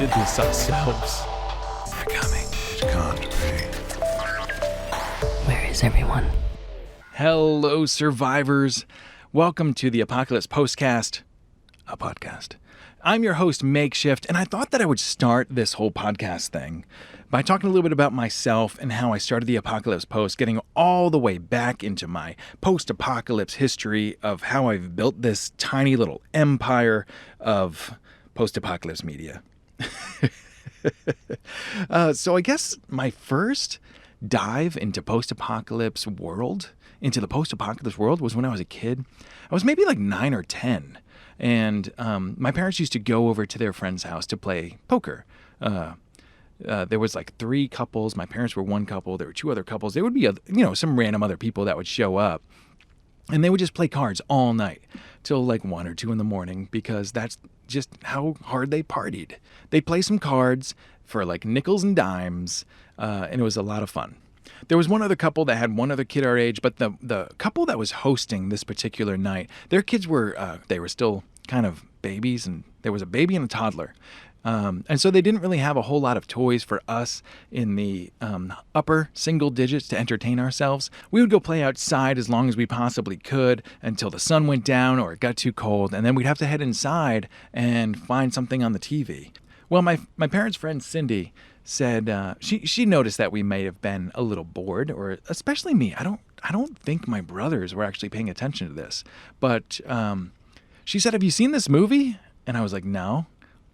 did this ourselves. They're coming. It can't be. Where is everyone? Hello, survivors. Welcome to the Apocalypse PostCast, a podcast. I'm your host, Makeshift, and I thought that I would start this whole podcast thing by talking a little bit about myself and how I started the Apocalypse Post, getting all the way back into my post-apocalypse history of how I've built this tiny little empire of post-apocalypse media. So I guess my first dive into post-apocalypse world, into the post-apocalypse world, was when I was a kid. I was maybe like 9 or 10. And my parents used to go over to their friend's house to play poker. There was like 3 couples. My parents were one couple. There were 2 other couples. There would be, some random other people that would show up. And they would just play cards all night till like 1 or 2 in the morning because that's just how hard they partied. They'd play some cards for like nickels and dimes, and it was a lot of fun. There was one other couple that had one other kid our age, but the couple that was hosting this particular night, their kids were, they were still kind of babies, and there was a baby and a toddler. And so they didn't really have a whole lot of toys for us in the upper single digits to entertain ourselves. We would go play outside as long as we possibly could until the sun went down or it got too cold, and then we'd have to head inside and find something on the TV. Well, my parents' friend Cindy said she noticed that we may have been a little bored, or especially me. I don't think my brothers were actually paying attention to this, but she said, "Have you seen this movie?" And I was like, "No."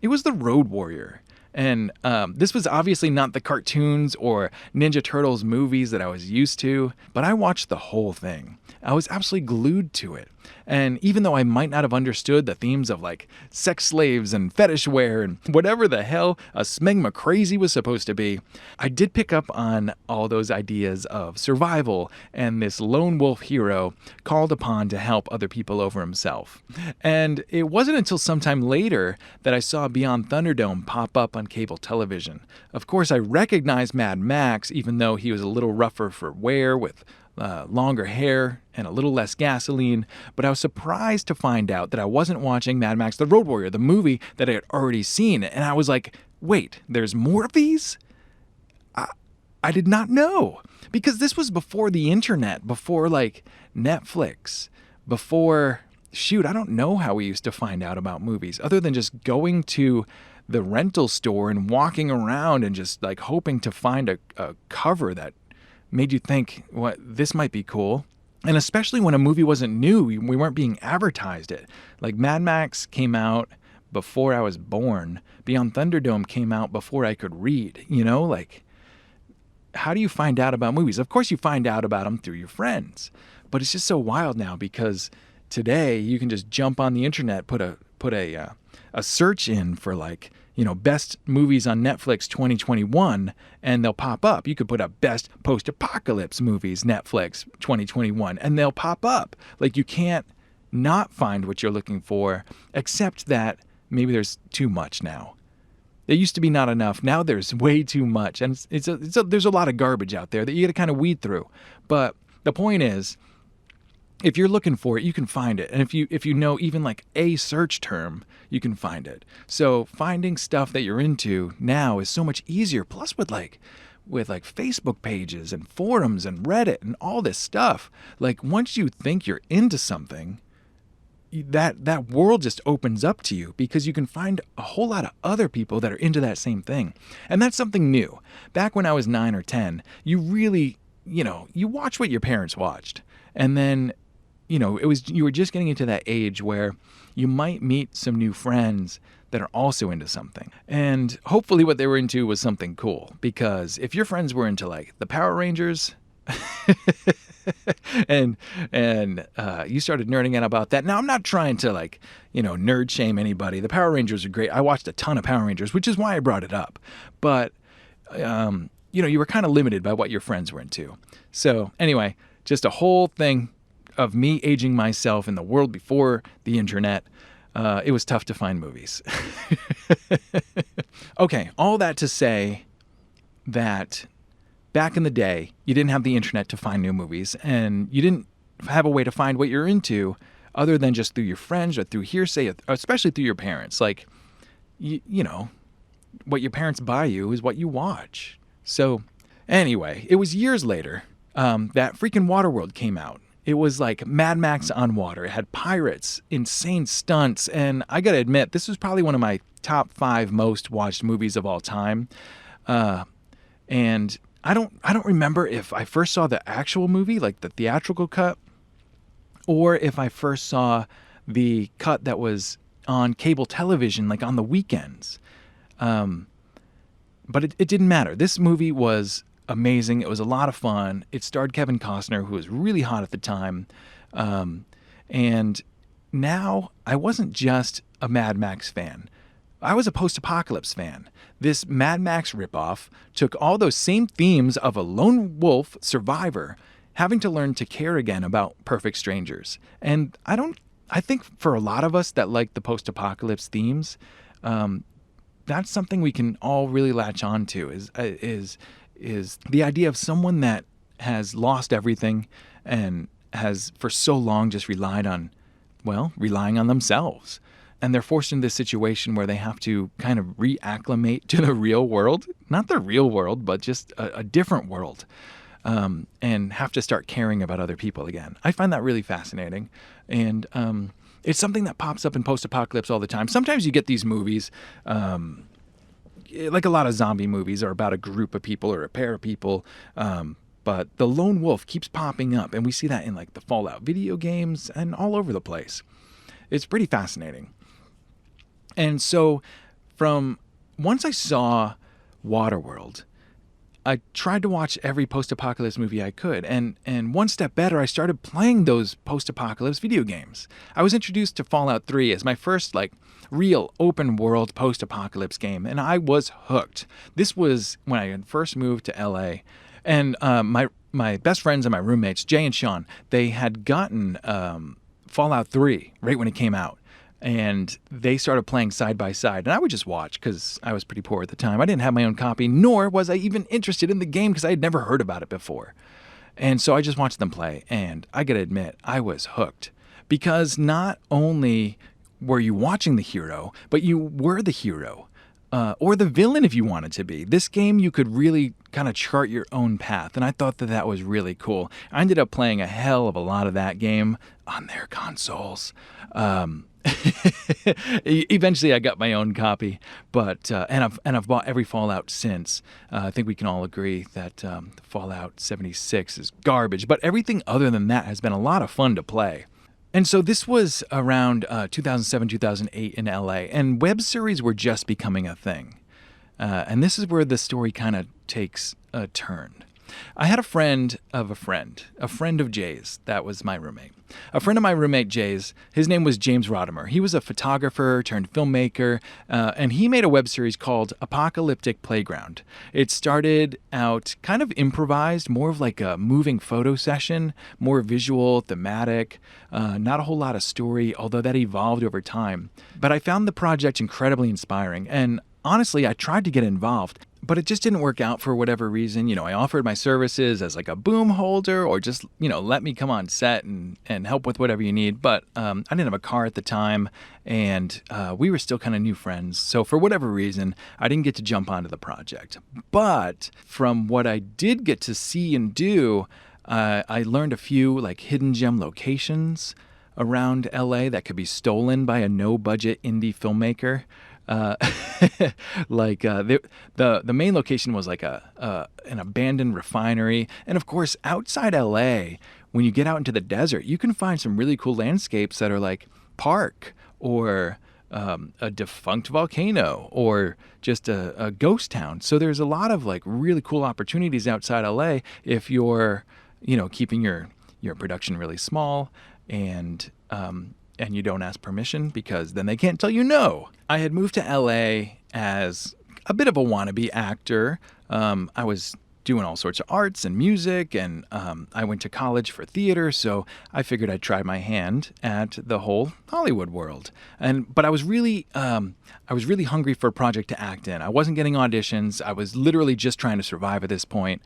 It was The Road Warrior. And this was obviously not the cartoons or Ninja Turtles movies that I was used to, but I watched the whole thing. I was absolutely glued to it. And even though I might not have understood the themes of like sex slaves and fetish wear and whatever the hell a smegma crazy was supposed to be, I did pick up on all those ideas of survival and this lone wolf hero called upon to help other people over himself. And it wasn't until sometime later that I saw Beyond Thunderdome pop up on cable television. Of course, I recognized Mad Max, even though he was a little rougher for wear with longer hair and a little less gasoline, but I was surprised to find out that I wasn't watching Mad Max The Road Warrior, the movie that I had already seen, and I was like, wait, there's more of these? I did not know, because this was before the internet, before like Netflix, before, I don't know how we used to find out about movies, other than just going to the rental store and walking around and just like hoping to find a cover that made you think, this might be cool. And especially when a movie wasn't new, we weren't being advertised it. Like Mad Max came out before I was born. Beyond Thunderdome came out before I could read. Like, how do you find out about movies? Of course you find out about them through your friends. But it's just so wild now because today you can just jump on the internet, put a search in for like, best movies on Netflix 2021, and they'll pop up. You could put up best post-apocalypse movies Netflix 2021, and they'll pop up. Like, you can't not find what you're looking for, except that maybe there's too much now. There used to be not enough. Now there's way too much, and there's a lot of garbage out there that you got to kind of weed through. But the point is, if you're looking for it, you can find it. And if you know even like a search term, you can find it. So finding stuff that you're into now is so much easier. Plus with Facebook pages and forums and Reddit and all this stuff, like once you think you're into something, that world just opens up to you because you can find a whole lot of other people that are into that same thing. And that's something new. Back when I was 9 or 10, you really, you watch what your parents watched. And then you were just getting into that age where you might meet some new friends that are also into something. And hopefully what they were into was something cool, because if your friends were into like the Power Rangers and you started nerding out about that. Now, I'm not trying to nerd shame anybody. The Power Rangers are great. I watched a ton of Power Rangers, which is why I brought it up. But, you were kind of limited by what your friends were into. So anyway, just a whole thing of me aging myself in the world before the internet. It was tough to find movies. Okay, all that to say that back in the day, you didn't have the internet to find new movies, and you didn't have a way to find what you're into other than just through your friends or through hearsay, especially through your parents. Like, you what your parents buy you is what you watch. So anyway, it was years later that freaking Waterworld came out. It was like Mad Max on water. It had pirates, insane stunts, and I gotta admit, this was probably one of my top 5 most watched movies of all time. And I don't remember if I first saw the actual movie, like the theatrical cut, or if I first saw the cut that was on cable television, like on the weekends. But it didn't matter. This movie was amazing. It was a lot of fun. It starred Kevin Costner, who was really hot at the time. And now I wasn't just a Mad Max fan. I was a post-apocalypse fan. This Mad Max ripoff took all those same themes of a lone wolf survivor having to learn to care again about perfect strangers. And I think for a lot of us that like the post-apocalypse themes, that's something we can all really latch on to is the idea of someone that has lost everything and has for so long just relying on themselves. And they're forced into this situation where they have to kind of reacclimate to the real world. Not the real world, but just a different world. And have to start caring about other people again. I find that really fascinating. And it's something that pops up in post-apocalypse all the time. Sometimes you get these movies, like a lot of zombie movies, are about a group of people or a pair of people. But the lone wolf keeps popping up. And we see that in like the Fallout video games and all over the place. It's pretty fascinating. And so once I saw Waterworld, I tried to watch every post-apocalypse movie I could. And one step better, I started playing those post-apocalypse video games. I was introduced to Fallout 3 as my first like real open world post-apocalypse game. And I was hooked. This was when I had first moved to LA. And my best friends and my roommates, Jay and Sean, they had gotten Fallout 3 right when it came out. And they started playing side by side. And I would just watch because I was pretty poor at the time. I didn't have my own copy, nor was I even interested in the game because I had never heard about it before. And so I just watched them play. And I got to admit, I was hooked. Because not only were you watching the hero, but you were the hero. Or the villain if you wanted to be. This game, you could really kind of chart your own path. And I thought that was really cool. I ended up playing a hell of a lot of that game on their consoles. Eventually, I got my own copy, but I've bought every Fallout since. I think we can all agree that Fallout 76 is garbage, but everything other than that has been a lot of fun to play. And so this was around 2007, 2008 in LA, and web series were just becoming a thing. And this is where the story kind of takes a turn. I had a friend of Jay's, that was my roommate. A friend of my roommate Jay's, his name was James Rodimer. He was a photographer turned filmmaker, and he made a web series called Apocalyptic Playground. It started out kind of improvised, more of like a moving photo session, more visual, thematic, not a whole lot of story, although that evolved over time. But I found the project incredibly inspiring, and honestly, I tried to get involved, but it just didn't work out for whatever reason. I offered my services as like a boom holder or just, let me come on set and help with whatever you need. But I didn't have a car at the time, and we were still kind of new friends. So for whatever reason, I didn't get to jump onto the project. But from what I did get to see and do, I learned a few like hidden gem locations around LA that could be stolen by a no-budget indie filmmaker. The main location was like an abandoned refinery, and of course outside LA, when you get out into the desert, you can find some really cool landscapes that are like park or a defunct volcano or just a ghost town. So there's a lot of like really cool opportunities outside LA if you're keeping your production really small and you don't ask permission, because then they can't tell you no. I had moved to LA as a bit of a wannabe actor. I was doing all sorts of arts and music, and I went to college for theater, so I figured I'd try my hand at the whole Hollywood world. But I was really hungry for a project to act in. I wasn't getting auditions. I was literally just trying to survive at this point.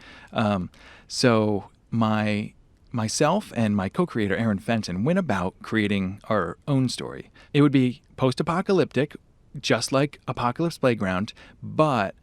So myself and my co-creator, Aaron Fenton, went about creating our own story. It would be post-apocalyptic, just like Apocalypse Playground, but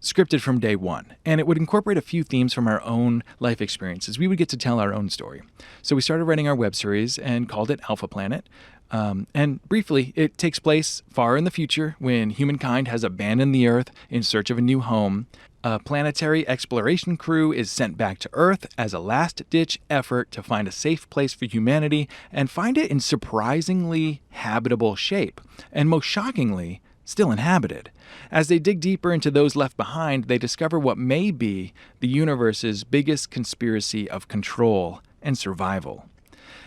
scripted from day one. And it would incorporate a few themes from our own life experiences. We would get to tell our own story. So we started writing our web series and called it Alpha Planet. And briefly, it takes place far in the future when humankind has abandoned the Earth in search of a new home. A planetary exploration crew is sent back to Earth as a last-ditch effort to find a safe place for humanity and find it in surprisingly habitable shape, and most shockingly, still inhabited. As they dig deeper into those left behind, they discover what may be the universe's biggest conspiracy of control and survival.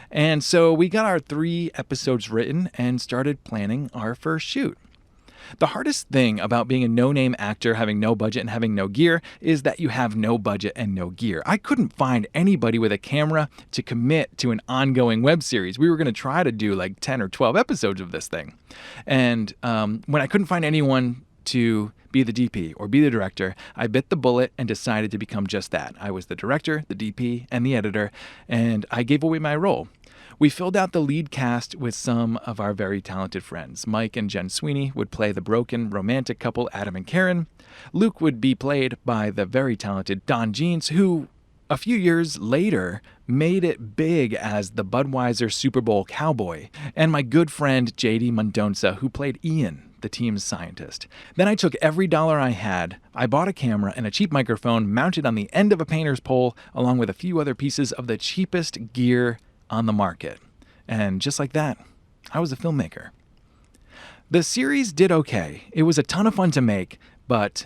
And so we got our 3 episodes written and started planning our first shoot. The hardest thing about being a no-name actor, having no budget and having no gear, is that you have no budget and no gear. I couldn't find anybody with a camera to commit to an ongoing web series. We were going to try to do like 10 or 12 episodes of this thing. And when I couldn't find anyone to be the DP or be the director, I bit the bullet and decided to become just that. I was the director, the DP, and the editor, and I gave away my role. We filled out the lead cast with some of our very talented friends. Mike and Jen Sweeney would play the broken romantic couple Adam and Karen. Luke would be played by the very talented Don Jeans, who a few years later made it big as the Budweiser Super Bowl cowboy. And my good friend JD Mendonça, who played Ian, the team's scientist. Then I took every dollar I had, I bought a camera and a cheap microphone mounted on the end of a painter's pole, along with a few other pieces of the cheapest gear on the market. And just like that, I was a filmmaker. The series did okay. It was a ton of fun to make, but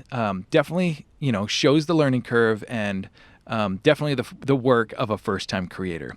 definitely, shows the learning curve and definitely the work of a first-time creator.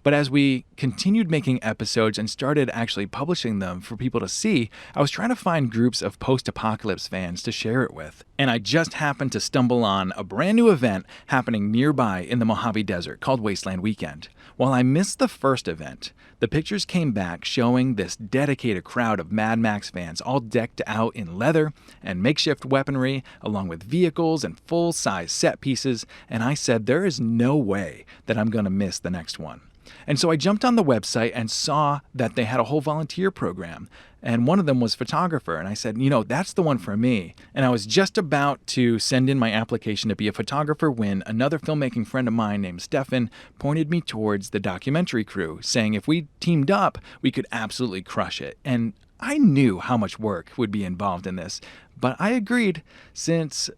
But as we continued making episodes and started actually publishing them for people to see, I was trying to find groups of post-apocalypse fans to share it with. And I just happened to stumble on a brand new event happening nearby in the Mojave Desert called Wasteland Weekend. While I missed the first event, the pictures came back showing this dedicated crowd of Mad Max fans all decked out in leather and makeshift weaponry, along with vehicles and full-size set pieces, and I said there is no way that I'm going to miss the next one. And so I jumped on the website and saw that they had a whole volunteer program. And one of them was photographer. And I said, that's the one for me. And I was just about to send in my application to be a photographer when another filmmaking friend of mine named Stefan pointed me towards the documentary crew, saying if we teamed up, we could absolutely crush it. And I knew how much work would be involved in this, but I agreed since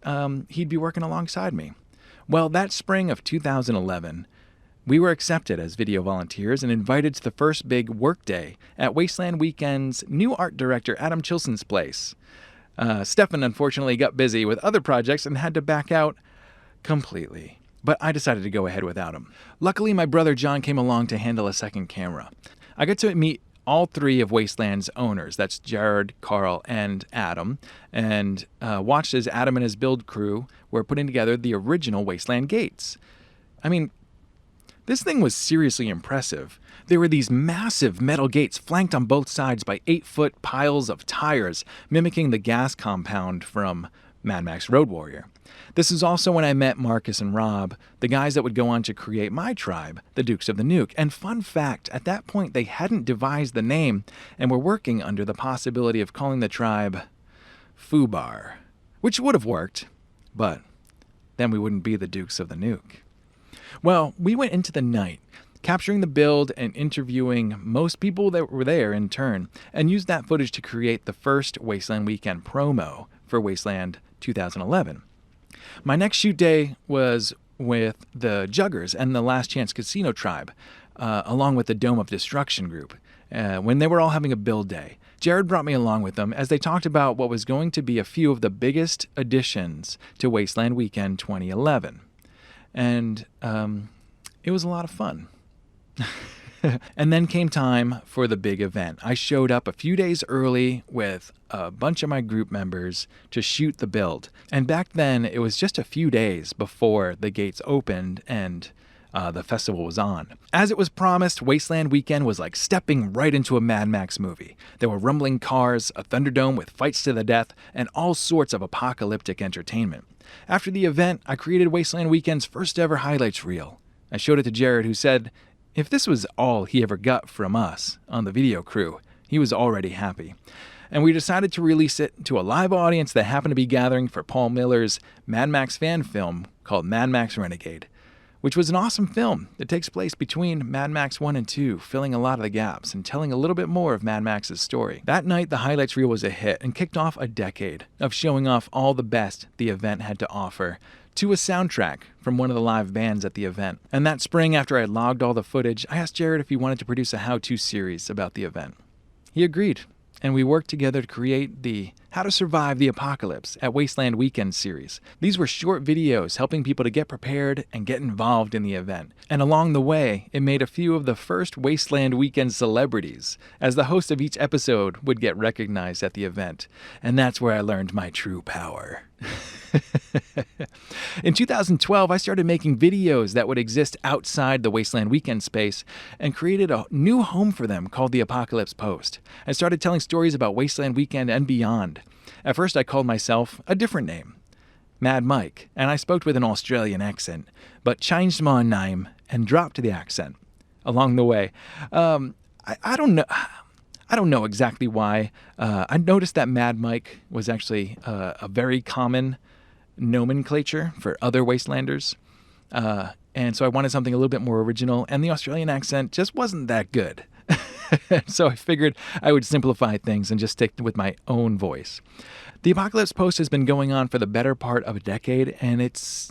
he'd be working alongside me. Well, that spring of 2011, we were accepted as video volunteers and invited to the first big work day at Wasteland Weekend's new art director Adam Chilson's place. Stefan unfortunately got busy with other projects and had to back out completely, but I decided to go ahead without him. Luckily, my brother John came along to handle a second camera. I got to meet all 3 of Wasteland's owners, that's Jared, Carl, and Adam, and watched as Adam and his build crew were putting together the original Wasteland gates. I mean, this thing was seriously impressive. There were these massive metal gates flanked on both sides by 8-foot piles of tires, mimicking the gas compound from Mad Max Road Warrior. This is also when I met Marcus and Rob, the guys that would go on to create my tribe, the Dukes of the Nuke. And fun fact, at that point they hadn't devised the name and were working under the possibility of calling the tribe Fubar, which would have worked, but then we wouldn't be the Dukes of the Nuke. Well, we went into the night, capturing the build and interviewing most people that were there in turn, and used that footage to create the first Wasteland Weekend promo for Wasteland 2011. My next shoot day was with the Juggers and the Last Chance Casino tribe, along with the Dome of Destruction group, when they were all having a build day. Jared brought me along with them as they talked about what was going to be a few of the biggest additions to Wasteland Weekend 2011. And it was a lot of fun. And then came time for the big event. I showed up a few days early with a bunch of my group members to shoot the build. And back then, it was just a few days before the gates opened and the festival was on. As it was promised, Wasteland Weekend was like stepping right into a Mad Max movie. There were rumbling cars, a Thunderdome with fights to the death, and all sorts of apocalyptic entertainment. After the event, I created Wasteland Weekend's first ever highlights reel. I showed it to Jared, who said if this was all he ever got from us on the video crew, he was already happy. and we decided to release it to a live audience that happened to be gathering for Paul Miller's Mad Max fan film called Mad Max Renegade, which was an awesome film that takes place between Mad Max 1 and 2, filling a lot of the gaps and telling a little bit more of Mad Max's story. That night, the highlights reel was a hit and kicked off a decade of showing off all the best the event had to offer to a soundtrack from one of the live bands at the event. And that spring, after I had logged all the footage, I asked Jared if he wanted to produce a how-to series about the event. He agreed, and we worked together to create the How to Survive the Apocalypse at Wasteland Weekend series. These were short videos helping people to get prepared and get involved in the event. And along the way, it made a few of the first Wasteland Weekend celebrities, as the host of each episode would get recognized at the event. And that's where I learned my true power. In 2012, I started making videos that would exist outside the Wasteland Weekend space and created a new home for them called the Apocalypse Post. I started telling stories about Wasteland Weekend and beyond. At first, I called myself a different name, Mad Mike, and I spoke with an Australian accent, but changed my name and dropped the accent along the way. I don't know. I don't know exactly why. I noticed that Mad Mike was actually a very common nomenclature for other Wastelanders. And so I wanted something a little bit more original, and the Australian accent just wasn't that good. So I figured I would simplify things and just stick with my own voice. The Apocalypse Post has been going on for the better part of a decade, and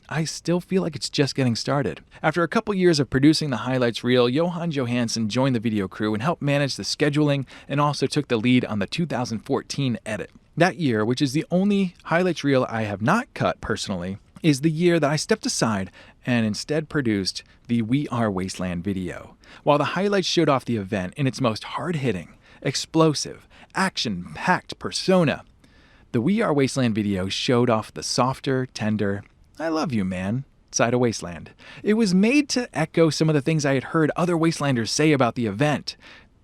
I still feel like it's just getting started. After a couple years of producing the highlights reel, Johan Johansson joined the video crew and helped manage the scheduling and also took the lead on the 2014 edit. That year, which is the only highlights reel I have not cut personally, is the year that I stepped aside and instead produced the We Are Wasteland video. While the highlights showed off the event in its most hard-hitting, explosive, action-packed persona, the We Are Wasteland video showed off the softer, tender, I love you, man, side of Wasteland. It was made to echo some of the things I had heard other Wastelanders say about the event,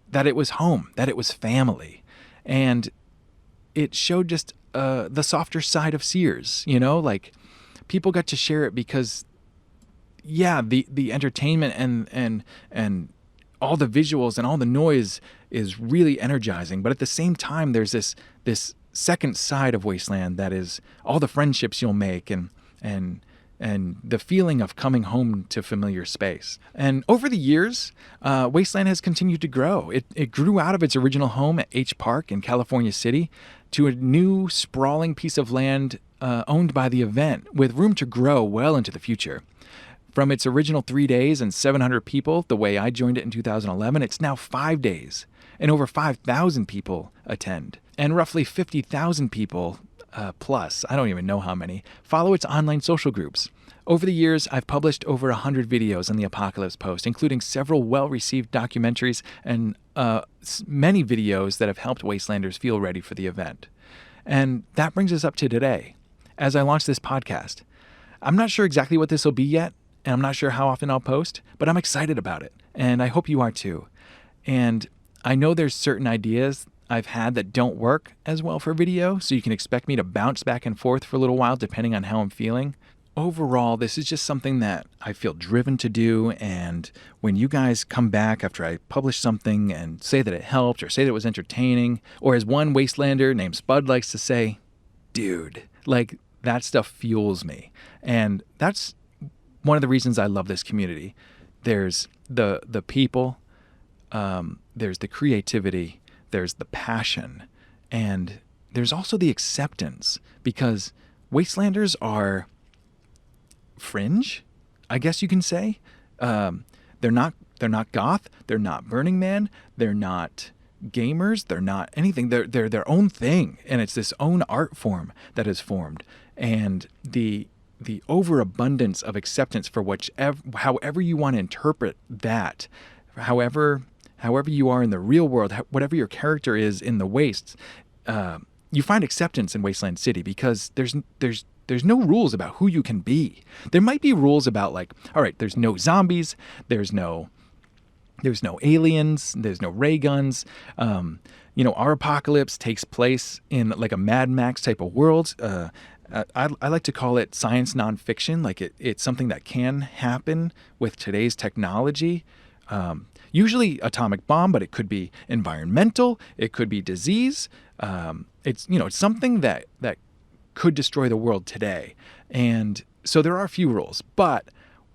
that it was home, that it was family, and it showed just the softer side of Sears, like people got to share it because, yeah, the entertainment and all the visuals and all the noise is really energizing, but at the same time, there's this second side of Wasteland that is all the friendships you'll make and the feeling of coming home to familiar space. And over the years, Wasteland has continued to grow. It grew out of its original home at H Park in California City to a new sprawling piece of land owned by the event, with room to grow well into the future. From its original 3 days and 700 people, the way I joined it in 2011, it's now 5 days, and over 5,000 people attend. And roughly 50,000 people, plus, I don't even know how many, follow its online social groups. Over the years, I've published over 100 videos on the Apocalypse Post, including several well-received documentaries and many videos that have helped Wastelanders feel ready for the event. And that brings us up to today, as I launch this podcast. I'm not sure exactly what this will be yet, and I'm not sure how often I'll post, but I'm excited about it, and I hope you are too. And I know there's certain ideas I've had that don't work as well for video, so you can expect me to bounce back and forth for a little while depending on how I'm feeling. Overall, this is just something that I feel driven to do, and when you guys come back after I publish something and say that it helped or say that it was entertaining, or as one Wastelander named Spud likes to say, dude, like that stuff fuels me. And that's one of the reasons I love this community. There's the people, there's the creativity, there's the passion, and there's also the acceptance, because Wastelanders are fringe, I guess you can say. They're not goth, they're not Burning Man, they're not gamers, they're not anything. They're their own thing, and it's this own art form that has formed. And the overabundance of acceptance for however you want to interpret that, however you are in the real world, whatever your character is in the wastes, you find acceptance in Wasteland City, because there's no rules about who you can be. There might be rules about, like, all right, there's no zombies, there's no aliens, there's no ray guns. Our apocalypse takes place in like a Mad Max type of world. I like to call it science nonfiction. Like it's something that can happen with today's technology. usually atomic bomb, but it could be environmental, it could be disease. It's something that could destroy the world today. And so there are a few rules, but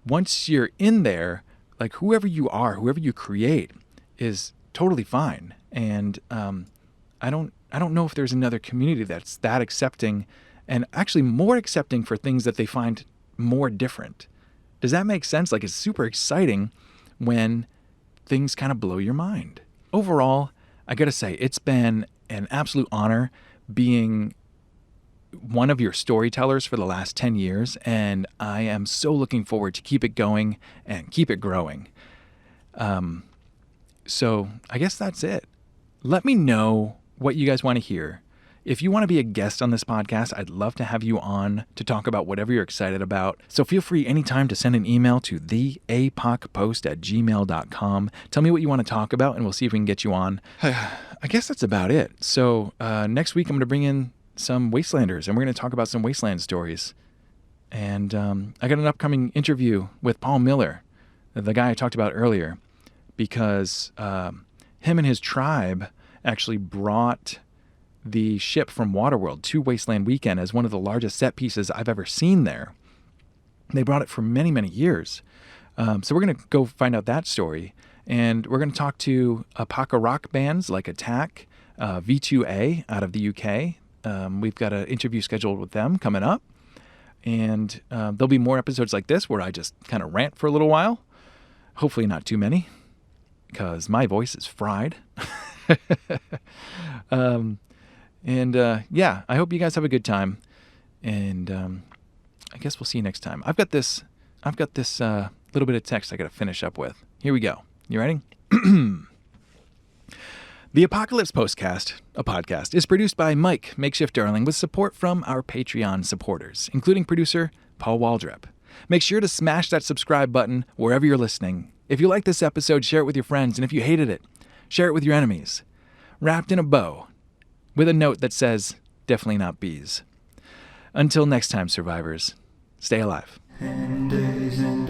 once you're in there, like whoever you are, whoever you create is totally fine. And I don't know if there's another community that's that accepting and actually more accepting for things that they find more different. Does that make sense? Like, it's super exciting when things kind of blow your mind. Overall, I got to say, it's been an absolute honor being one of your storytellers for the last 10 years, and I am so looking forward to keep it going and keep it growing. So I guess that's it. Let me know what you guys want to hear. If you want to be a guest on this podcast, I'd love to have you on to talk about whatever you're excited about. So feel free anytime to send an email to theapocpost@gmail.com. Tell me what you want to talk about, and we'll see if we can get you on. I guess that's about it. So next week, I'm going to bring in some Wastelanders, and we're going to talk about some Wasteland stories. And I got an upcoming interview with Paul Miller, the guy I talked about earlier, because him and his tribe actually brought the ship from Waterworld to Wasteland Weekend as one of the largest set pieces I've ever seen there. They brought it for many, many years. So we're going to go find out that story. And we're going to talk to Apoca rock bands like Attack, V2A out of the UK. We've got an interview scheduled with them coming up. And there'll be more episodes like this where I just kind of rant for a little while. Hopefully not too many, because my voice is fried. Yeah, I hope you guys have a good time. And I guess we'll see you next time. I've got this little bit of text I got to finish up with. Here we go. You ready? The Apocalypse PostCast, a podcast, is produced by Mike, Makeshift Darling, with support from our Patreon supporters, including producer Paul Waldrep. Make sure to smash that subscribe button wherever you're listening. If you like this episode, share it with your friends, and if you hated it, share it with your enemies. Wrapped in a bow, with a note that says, definitely not bees. Until next time, survivors, stay alive. And days and